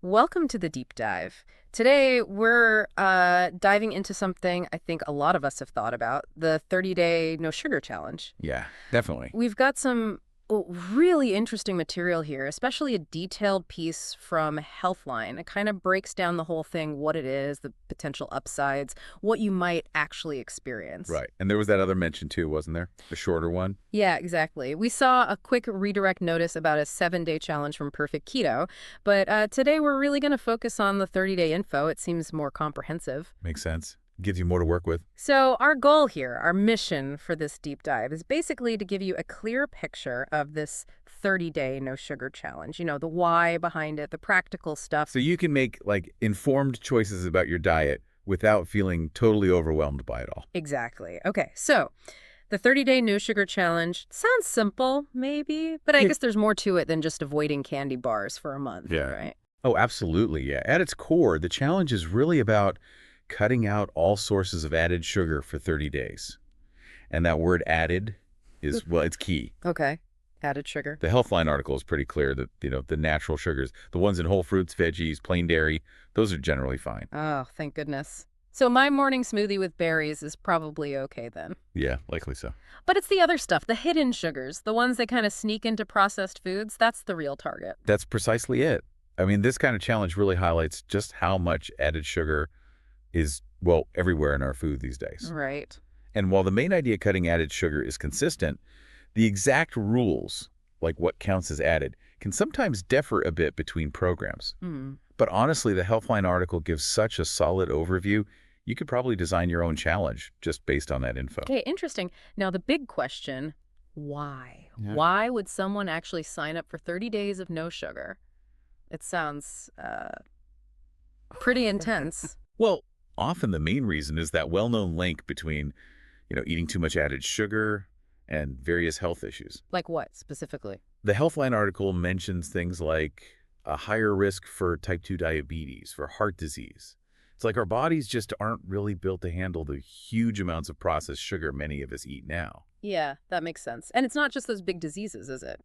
Welcome to the deep dive. Today, we're diving into something I think a lot of us have thought about, the 30-day no sugar challenge. Yeah, definitely. We've got some really interesting material here, especially a detailed piece from Healthline. It kind of breaks down the whole thing, what it is, the potential upsides, what you might actually experience. Right. And there was that other mention too, wasn't there? The shorter one. Yeah, exactly. We saw a quick redirect notice about a 7-day challenge from Perfect Keto, but today we're really going to focus on the 30-day info. It seems more comprehensive. Makes sense. Gives you more to work with. So our goal here, our mission for this deep dive is basically to give you a clear picture of this 30-day no sugar challenge. You know, the why behind it, the practical stuff. So you can make like informed choices about your diet without feeling totally overwhelmed by it all. Exactly. Okay, so the 30-day no sugar challenge sounds simple, maybe, but I Yeah. guess there's more to it than just avoiding candy bars for a month, Yeah. right? Oh, absolutely. Yeah. At its core, the challenge is really about cutting out all sources of added sugar for 30 days. And that word added is, well, it's key. Okay. Added sugar. The Healthline article is pretty clear that, the natural sugars, the ones in whole fruits, veggies, plain dairy, those are generally fine. Oh, thank goodness. So my morning smoothie with berries is probably okay then. Yeah, likely so. But it's the other stuff, the hidden sugars, the ones that kind of sneak into processed foods, that's the real target. That's precisely it. I mean, this kind of challenge really highlights just how much added sugar is, well, everywhere in our food these days. Right. And while the main idea cutting added sugar is consistent, the exact rules, like what counts as added, can sometimes differ a bit between programs. Hmm. But honestly, the Healthline article gives such a solid overview, you could probably design your own challenge just based on that info. Okay, interesting. Now the big question, why? Yeah. Why would someone actually sign up for 30 days of no sugar? It sounds pretty intense. Well, often the main reason is that well-known link between, eating too much added sugar and various health issues. Like what specifically? The Healthline article mentions things like a higher risk for type 2 diabetes, for heart disease. It's like our bodies just aren't really built to handle the huge amounts of processed sugar many of us eat now. Yeah, that makes sense. And it's not just those big diseases, is it?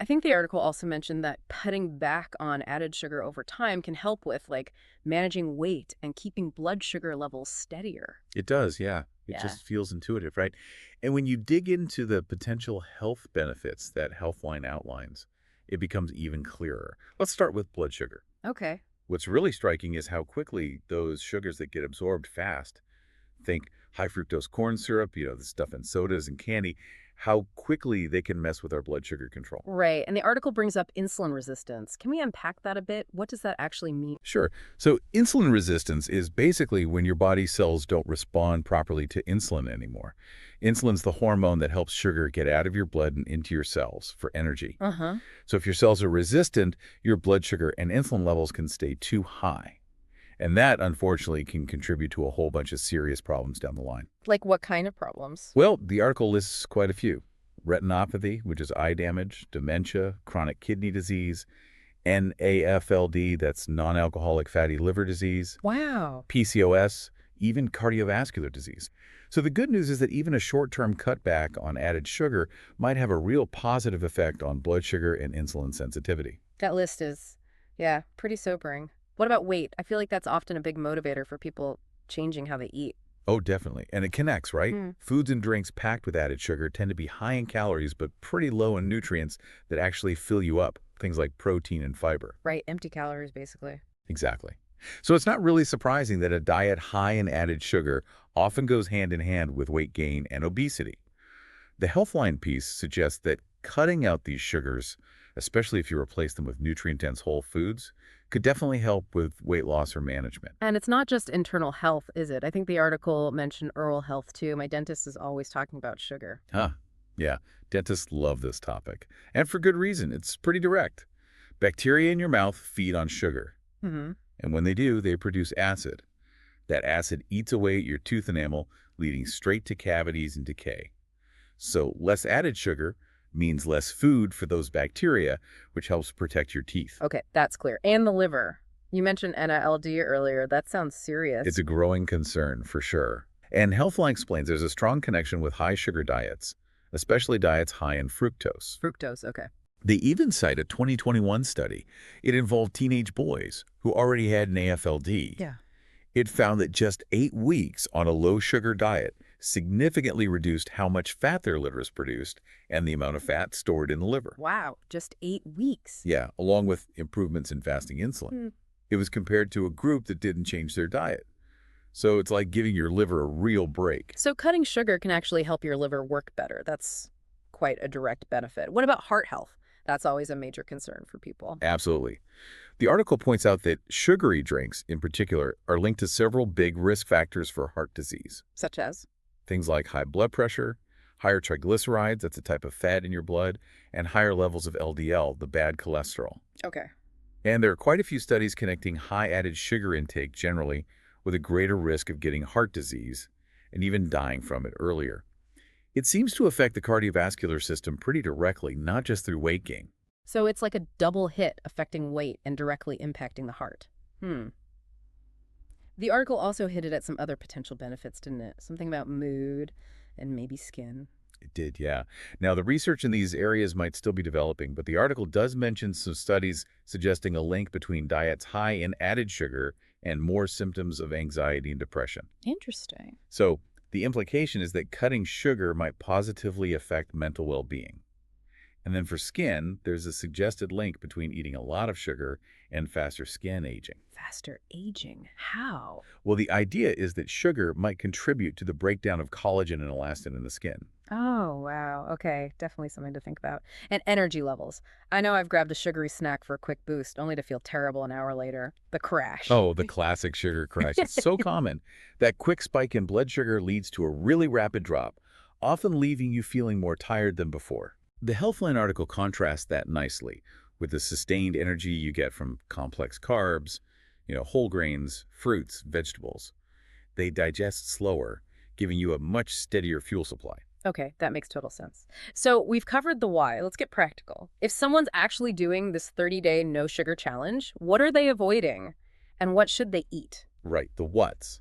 I think the article also mentioned that cutting back on added sugar over time can help with like managing weight and keeping blood sugar levels steadier. It does, yeah. It Yeah. just feels intuitive, right? And when you dig into the potential health benefits that Healthline outlines, it becomes even clearer. Let's start with blood sugar. Okay. What's really striking is how quickly those sugars that get absorbed fast, think high fructose corn syrup, the stuff in sodas and candy, how quickly they can mess with our blood sugar control. Right. And the article brings up insulin resistance. Can we unpack that a bit? What does that actually mean? Sure. So insulin resistance is basically when your body cells don't respond properly to insulin anymore. Insulin's the hormone that helps sugar get out of your blood and into your cells for energy. Uh-huh. So if your cells are resistant, your blood sugar and insulin levels can stay too high. And that, unfortunately, can contribute to a whole bunch of serious problems down the line. Like what kind of problems? Well, the article lists quite a few. Retinopathy, which is eye damage, dementia, chronic kidney disease, NAFLD, that's non-alcoholic fatty liver disease, Wow. PCOS, even cardiovascular disease. So the good news is that even a short-term cutback on added sugar might have a real positive effect on blood sugar and insulin sensitivity. That list is, yeah, pretty sobering. What about weight? I feel like that's often a big motivator for people changing how they eat. Oh, definitely. And it connects, right? Hmm. Foods and drinks packed with added sugar tend to be high in calories but pretty low in nutrients that actually fill you up, things like protein and fiber. Right, empty calories, basically. Exactly. So it's not really surprising that a diet high in added sugar often goes hand in hand with weight gain and obesity. The Healthline piece suggests that cutting out these sugars, especially if you replace them with nutrient-dense whole foods, could definitely help with weight loss or management. And it's not just internal health, is it? I think the article mentioned oral health, too. My dentist is always talking about sugar. Huh. Yeah, dentists love this topic. And for good reason. It's pretty direct. Bacteria in your mouth feed on sugar. Mm-hmm. And when they do, they produce acid. That acid eats away at your tooth enamel, leading straight to cavities and decay. So less added sugar means less food for those bacteria, which helps protect your teeth. Okay, that's clear. And the liver. You mentioned NALD earlier. That sounds serious. It's a growing concern, for sure. And Healthline explains there's a strong connection with high sugar diets, especially diets high in fructose. Fructose, okay. They even cite a 2021 study. It involved teenage boys who already had an AFLD. Yeah. It found that just 8 weeks on a low-sugar diet significantly reduced how much fat their livers produced and the amount of fat stored in the liver. Wow, just 8 weeks. Yeah, along with improvements in fasting insulin. Hmm. It was compared to a group that didn't change their diet. So it's like giving your liver a real break. So cutting sugar can actually help your liver work better. That's quite a direct benefit. What about heart health? That's always a major concern for people. Absolutely. The article points out that sugary drinks, in particular, are linked to several big risk factors for heart disease. Such as? Things like high blood pressure, higher triglycerides, that's a type of fat in your blood, and higher levels of LDL, the bad cholesterol. Okay. And there are quite a few studies connecting high added sugar intake generally with a greater risk of getting heart disease and even dying from it earlier. It seems to affect the cardiovascular system pretty directly, not just through weight gain. So it's like a double hit affecting weight and directly impacting the heart. The article also hinted at some other potential benefits, didn't it? Something about mood and maybe skin. It did, yeah. Now, the research in these areas might still be developing, but the article does mention some studies suggesting a link between diets high in added sugar and more symptoms of anxiety and depression. Interesting. So, the implication is that cutting sugar might positively affect mental well-being. And then for skin, there's a suggested link between eating a lot of sugar and faster skin aging. Faster aging. How? Well, the idea is that sugar might contribute to the breakdown of collagen and elastin in the skin. Oh, wow. Okay, definitely something to think about. And energy levels. I know I've grabbed a sugary snack for a quick boost, only to feel terrible an hour later. The crash. Oh, the classic sugar crash. It's so common. That quick spike in blood sugar leads to a really rapid drop, often leaving you feeling more tired than before. The Healthline article contrasts that nicely with the sustained energy you get from complex carbs, whole grains, fruits, vegetables. They digest slower, giving you a much steadier fuel supply. Okay, that makes total sense. So we've covered the why. Let's get practical. If someone's actually doing this 30-day no sugar challenge, what are they avoiding? And what should they eat? Right, the what's.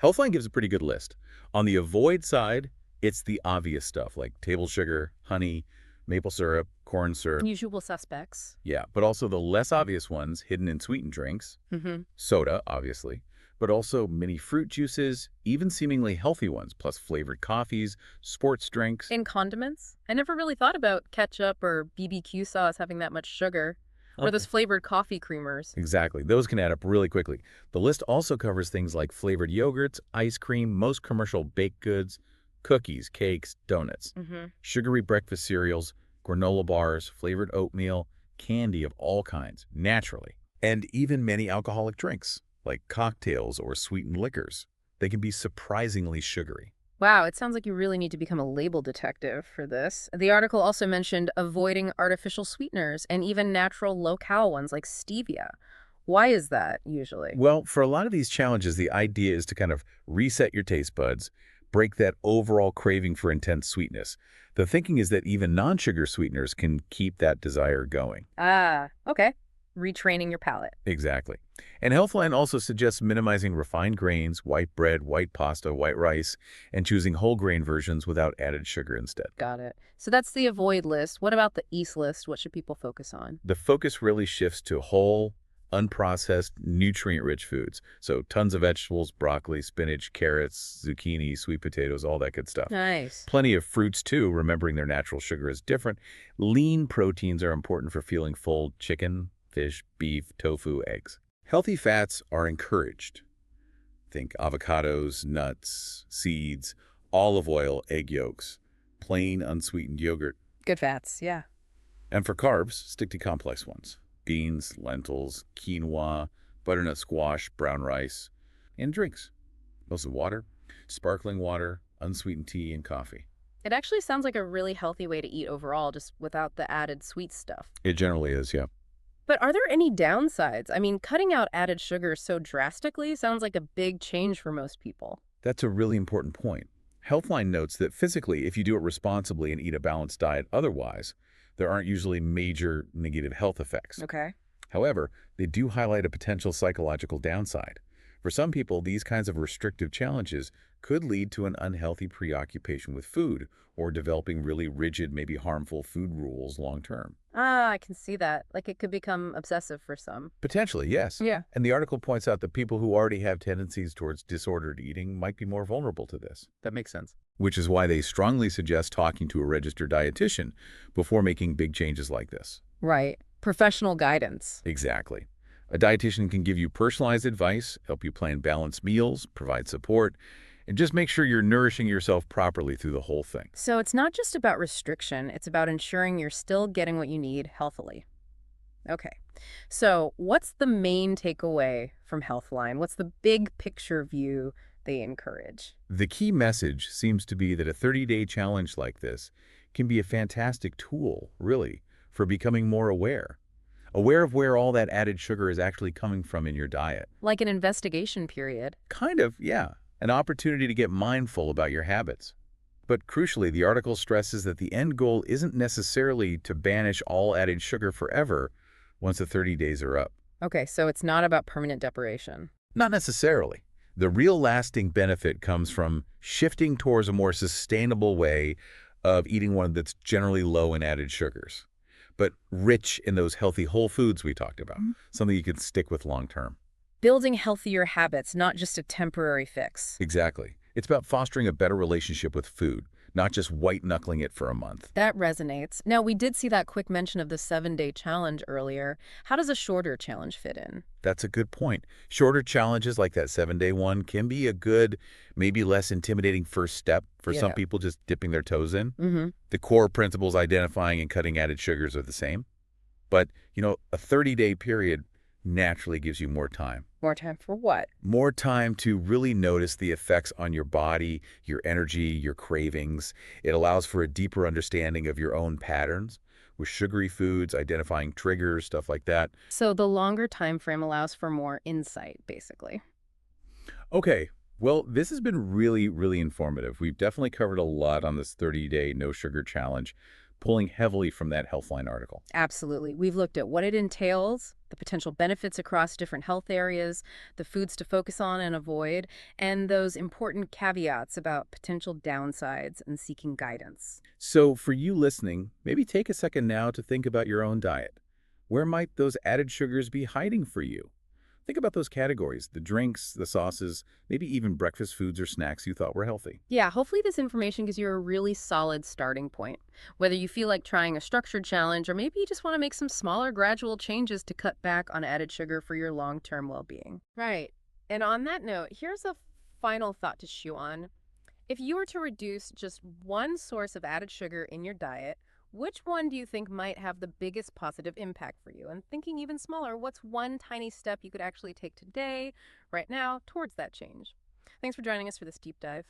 Healthline gives a pretty good list. On the avoid side, it's the obvious stuff like table sugar, honey, maple syrup, corn syrup. Usual suspects. Yeah, but also the less obvious ones hidden in sweetened drinks, Mm-hmm. soda, obviously, but also many fruit juices, even seemingly healthy ones, plus flavored coffees, sports drinks. In condiments? I never really thought about ketchup or BBQ sauce having that much sugar. Or those flavored coffee creamers. Exactly. Those can add up really quickly. The list also covers things like flavored yogurts, ice cream, most commercial baked goods, cookies, cakes, donuts, Mm-hmm. sugary breakfast cereals, granola bars, flavored oatmeal, candy of all kinds, naturally. And even many alcoholic drinks, like cocktails or sweetened liquors. They can be surprisingly sugary. Wow, it sounds like you really need to become a label detective for this. The article also mentioned avoiding artificial sweeteners and even natural low-cal ones like stevia. Why is that usually? Well, for a lot of these challenges, the idea is to kind of reset your taste buds, break that overall craving for intense sweetness. The thinking is that even non-sugar sweeteners can keep that desire going. Ah, okay. Retraining your palate. Exactly. And Healthline also suggests minimizing refined grains, white bread, white pasta, white rice, and choosing whole grain versions without added sugar instead. Got it. So that's the avoid list. What about the eat list? What should people focus on? The focus really shifts to whole, unprocessed, nutrient-rich foods. So tons of vegetables, broccoli, spinach, carrots, zucchini, sweet potatoes, all that good stuff. Nice. Plenty of fruits too, remembering their natural sugar is different. Lean proteins are important for feeling full: chicken, fish, beef, tofu, eggs. Healthy fats are encouraged. Think avocados, nuts, seeds, olive oil, egg yolks, plain unsweetened yogurt. Good fats, yeah. And for carbs, stick to complex ones: beans, lentils, quinoa, butternut squash, brown rice, and drinks. Mostly water, sparkling water, unsweetened tea, and coffee. It actually sounds like a really healthy way to eat overall, just without the added sweet stuff. It generally is, yeah. But are there any downsides? I mean, cutting out added sugar so drastically sounds like a big change for most people. That's a really important point. Healthline notes that physically, if you do it responsibly and eat a balanced diet otherwise, there aren't usually major negative health effects. Okay. However, they do highlight a potential psychological downside. For some people, these kinds of restrictive challenges could lead to an unhealthy preoccupation with food or developing really rigid, maybe harmful food rules long term. Ah, I can see that. Like it could become obsessive for some. Potentially, yes. Yeah. And the article points out that people who already have tendencies towards disordered eating might be more vulnerable to this, That makes sense. which is why they strongly suggest talking to a registered dietitian before making big changes like this. Right. Professional guidance. Exactly. A dietitian can give you personalized advice, help you plan balanced meals, provide support, and just make sure you're nourishing yourself properly through the whole thing. So it's not just about restriction, it's about ensuring you're still getting what you need healthily. Okay. So, what's the main takeaway from Healthline? What's the big picture view they encourage? The key message seems to be that a 30-day challenge like this can be a fantastic tool, really, for becoming more aware of where all that added sugar is actually coming from in your diet. Like an investigation period. Kind of, yeah, an opportunity to get mindful about your habits. But crucially, the article stresses that the end goal isn't necessarily to banish all added sugar forever once the 30 days are up. Okay, so it's not about permanent deprivation. Not necessarily. The real lasting benefit comes from shifting towards a more sustainable way of eating one that's generally low in added sugars, but rich in those healthy whole foods we talked about, something you can stick with long term. Building healthier habits, not just a temporary fix. Exactly. It's about fostering a better relationship with food, not just white-knuckling it for a month. That resonates. Now, we did see that quick mention of the 7-day challenge earlier. How does a shorter challenge fit in? That's a good point. Shorter challenges like that 7-day one can be a good, maybe less intimidating first step for some Yeah. people just dipping their toes in. Mm-hmm. The core principles identifying and cutting added sugars are the same. But, a 30-day period naturally gives you more time. More time for what? More time to really notice the effects on your body, your energy, your cravings. It allows for a deeper understanding of your own patterns with sugary foods, identifying triggers, stuff like that. So the longer time frame allows for more insight, basically. Okay, well, this has been really, really informative. We've definitely covered a lot on this 30-day no sugar challenge, pulling heavily from that Healthline article. Absolutely. We've looked at what it entails, the potential benefits across different health areas, the foods to focus on and avoid, and those important caveats about potential downsides and seeking guidance. So for you listening, maybe take a second now to think about your own diet. Where might those added sugars be hiding for you? Think about those categories, the drinks, the sauces, maybe even breakfast foods or snacks you thought were healthy. Yeah, hopefully this information gives you a really solid starting point. Whether you feel like trying a structured challenge or maybe you just want to make some smaller gradual changes to cut back on added sugar for your long-term well-being. Right. And on that note, here's a final thought to chew on. If you were to reduce just one source of added sugar in your diet, which one do you think might have the biggest positive impact for you? And thinking even smaller, what's one tiny step you could actually take today, right now, towards that change? Thanks for joining us for this deep dive.